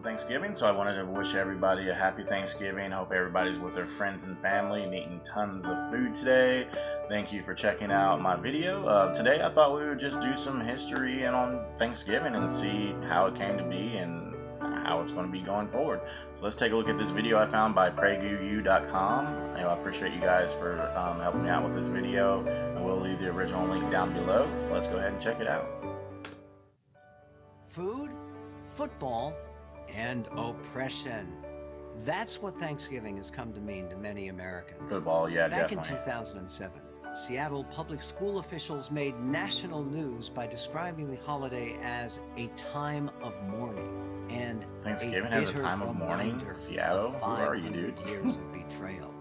Thanksgiving, so I wanted to wish everybody a happy Thanksgiving. Hope everybody's with their friends and family and eating tons of food today. Thank you for checking out my video. Today I thought we would just do some history and on Thanksgiving and see how it came to be and how it's going to be going forward. So let's take a look at this video I found by PragueU.com. I appreciate you guys for helping me out with this video. I will leave the original link down below. Let's go ahead and check it out. Food, football, and oppression. That's what Thanksgiving has come to mean to many Americans. Football, yeah, Back definitely. in 2007, Seattle public school officials made national news by describing the holiday as a time of mourning and Thanksgiving a has a bitter time of mourning? reminder Seattle? of Who are you, 500 dude? years of betrayal.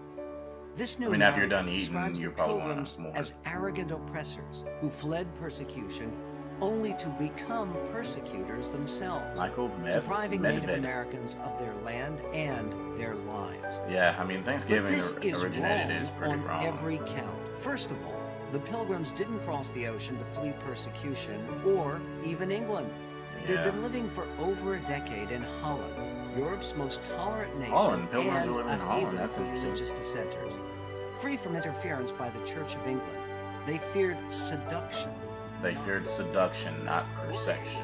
This new after you're done narrative eating, describes you the probably wanna Pilgrims mourn. as arrogant oppressors who fled persecution only to become persecutors themselves, depriving Native Americans of their land and their lives. Yeah, I mean, Thanksgiving originated is pretty on wrong. every count. First of all, the Pilgrims didn't cross the ocean to flee persecution or even England. They'd been living for over a decade in Holland, Europe's most tolerant nation, Pilgrims and were living in a Holland. haven That's for interesting. religious dissenters. Free from interference by the Church of England, they feared seduction. They feared seduction, not persecution.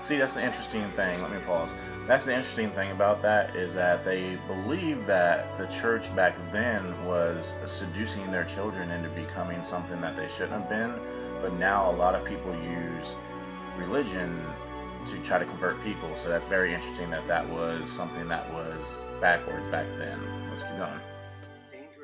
See, that's the interesting thing. Let me pause. That's the interesting thing about that is that they believed that the church back then was seducing their children into becoming something that they shouldn't have been. But now a lot of people use religion to try to convert people. So that's very interesting that that was something that was backwards back then. Let's keep going.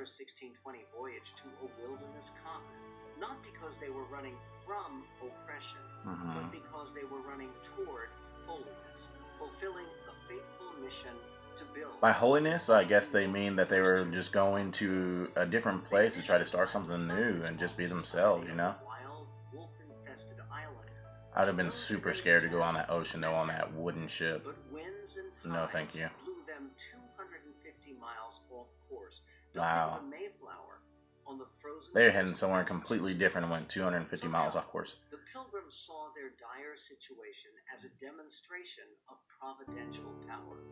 1620 voyage to a wilderness continent, not because they were running from oppression, but because they were running toward holiness, fulfilling a faithful mission to build. By holiness, I guess they mean that they were just going to a different place to try to start something new and just be themselves, you know? Wild, wolf-infested island. I'd have been super scared to go on that ocean, though, on that wooden ship. But winds and tides No, thank you. blew them 250 miles off course. Wow. The Mayflower on the frozen They're heading somewhere completely different and went 250 miles off course. The Pilgrims saw their dire situation as a demonstration of providential power,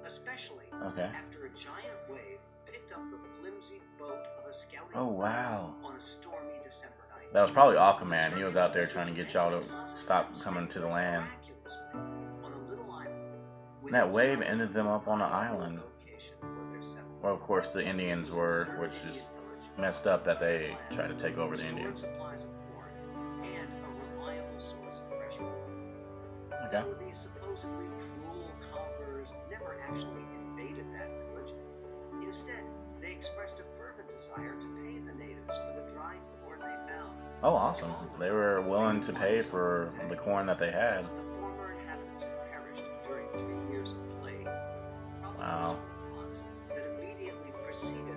especially after a giant wave picked up the flimsy boat of a scouting party on a stormy December night. That was probably Aquaman. He was out there trying to get y'all to stop coming to the land. On a little island, And that wave ended them up on an island. Well, of course, the Indians were, which is messed up that they tried to take over the Indians. Supplies of corn and a reliable source of fresh water. Okay. Though these supposedly cruel conquerors never actually invaded that village, instead they expressed a fervent desire to pay the natives for the dry corn they found. Oh, awesome. They were willing to pay for the corn that they had. But the former inhabitants had perished during 3 years of plague. Wow.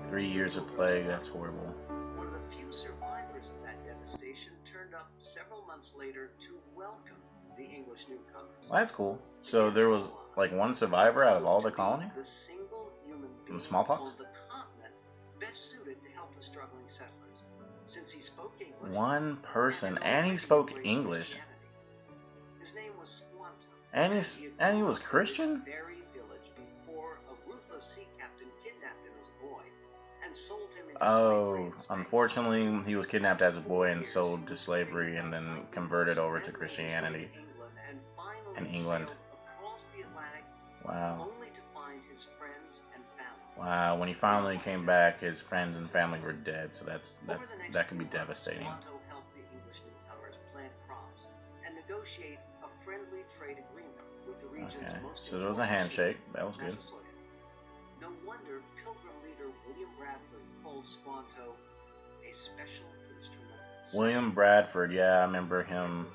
3 years of plague, that's horrible. One of the few survivors of that devastation turned up several months later to welcome the English newcomers. Well, that's cool. So there was like one survivor out of all the colony? The single human being From smallpox? on the continent best suited to help the struggling settlers, since he spoke English. One person, and he spoke English. His name was Squanto. And he was Christian? Very village before a ruthless sea captain kidnapped him as a boy and sold him into slavery in Spain. Unfortunately, he was kidnapped as a boy and sold to slavery and then converted over to Christianity in England. Across the Atlantic, Wow. only to find his friends and family. Wow, when he finally came back, his friends and family were dead, so that can be devastating. Squanto helped the English newcomers plant crops and negotiate a friendly trade agreement with the region's most So there was a handshake. That was good. No wonder Pilgrim leader William Bradford called Squanto a special instrument. William Bradford, yeah, I remember him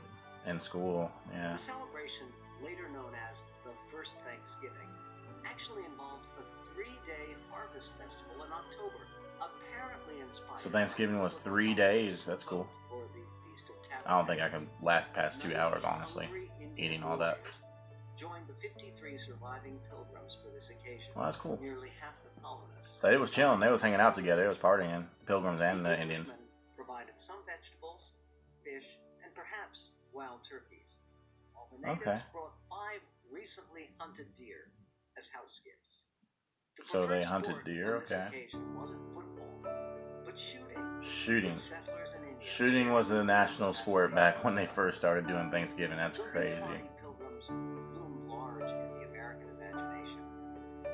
in school. Yeah. The celebration, later known as the First Thanksgiving, actually involved a 3-day harvest festival in October, apparently inspired. So Thanksgiving was 3 days. That's cool. For the Feast of I don't think I could last past 2 hours, honestly, eating all that. Joined the 53 surviving pilgrims for this occasion. Well, that's cool. Nearly half the colonists. So it was chilling. They was hanging out together. It was partying. Pilgrims and the Indians. Provided some vegetables, fish, and perhaps wild turkeys, while the natives brought 5 recently hunted deer as house gifts. The so they preferred hunted sport deer, on this occasion wasn't football, but shooting. Shooting. With settlers and Indians Shooting was a sharing national sport back when they fascination. first started doing Thanksgiving. That's Though crazy. these hardy pilgrims loom large in the American imagination,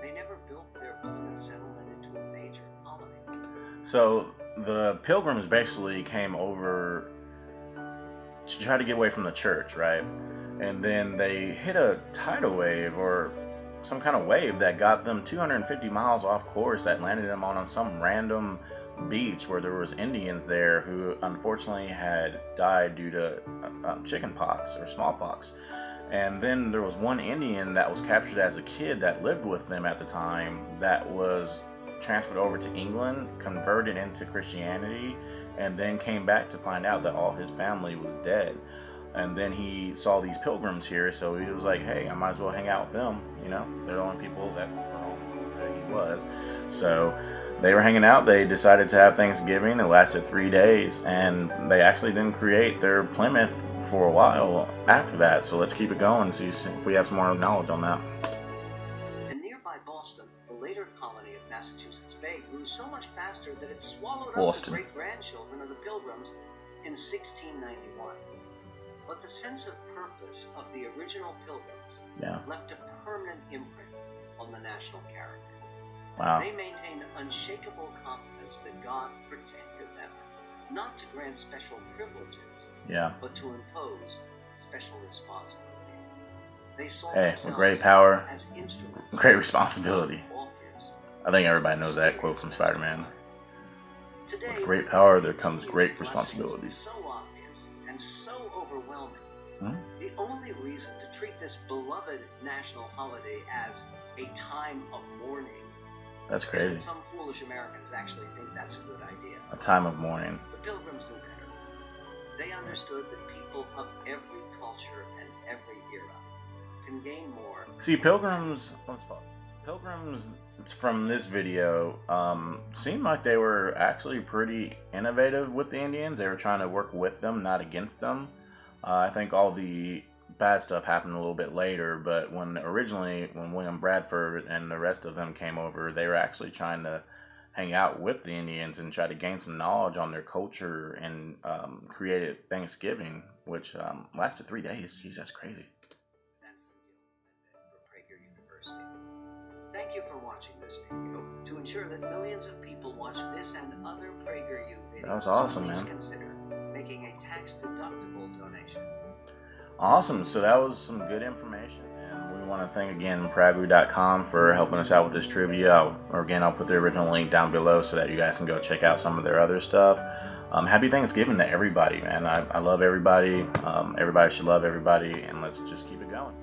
they never built their Plymouth settlement into a major colony. So the pilgrims basically came over to try to get away from the church, right? And then they hit a tidal wave or some kind of wave that got them 250 miles off course, that landed them on some random beach where there was Indians there who unfortunately had died due to chicken pox or smallpox. And then there was one Indian that was captured as a kid that lived with them at the time that was transferred over to England, converted into Christianity, and then came back to find out that all his family was dead. And then he saw these pilgrims here, so he was like, hey, I might as well hang out with them. You know, they're the only people that he was. So they were hanging out. They decided to have Thanksgiving. It lasted 3 days, and they actually didn't create their Plymouth for a while after that. So let's keep it going, see if we have some more knowledge on that. And nearby Boston, the later colony of Massachusetts Bay grew so much faster that it swallowed up Boston. the great-grandchildren of the Pilgrims in 1691. But the sense of purpose of the original Pilgrims left a permanent imprint on the national character. Wow. They maintained unshakable confidence that God protected them, not to grant special privileges, but to impose special responsibilities. They saw with great power, as instruments, great responsibility. Authors, I think everybody knows that quote from Spider-Man. Today, with great power, there comes great responsibility. So obvious and so overwhelming. The only reason to treat this beloved national holiday as a time of mourning. That's crazy. Some foolish Americans actually think that's a good idea. A time of mourning. The Pilgrims knew better. They understood that people of every culture and every era can gain more. See, pilgrims, from this video seemed like they were actually pretty innovative with the Indians. They were trying to work with them, not against them. I think all the bad stuff happened a little bit later, but when William Bradford and the rest of them came over, they were actually trying to hang out with the Indians and try to gain some knowledge on their culture, and created Thanksgiving, which lasted 3 days. Jeez, that's crazy. Thank you for watching this video. To ensure that millions of people watch this and other PragerU videos, that was awesome, please man. Consider making a tax-deductible donation. Awesome. So that was some good information, and we want to thank again pragu.com for helping us out with this trivia. I'll put the original link down below so that you guys can go check out some of their other stuff. Happy Thanksgiving to everybody, man. I love everybody. Everybody should love everybody, and let's just keep it going.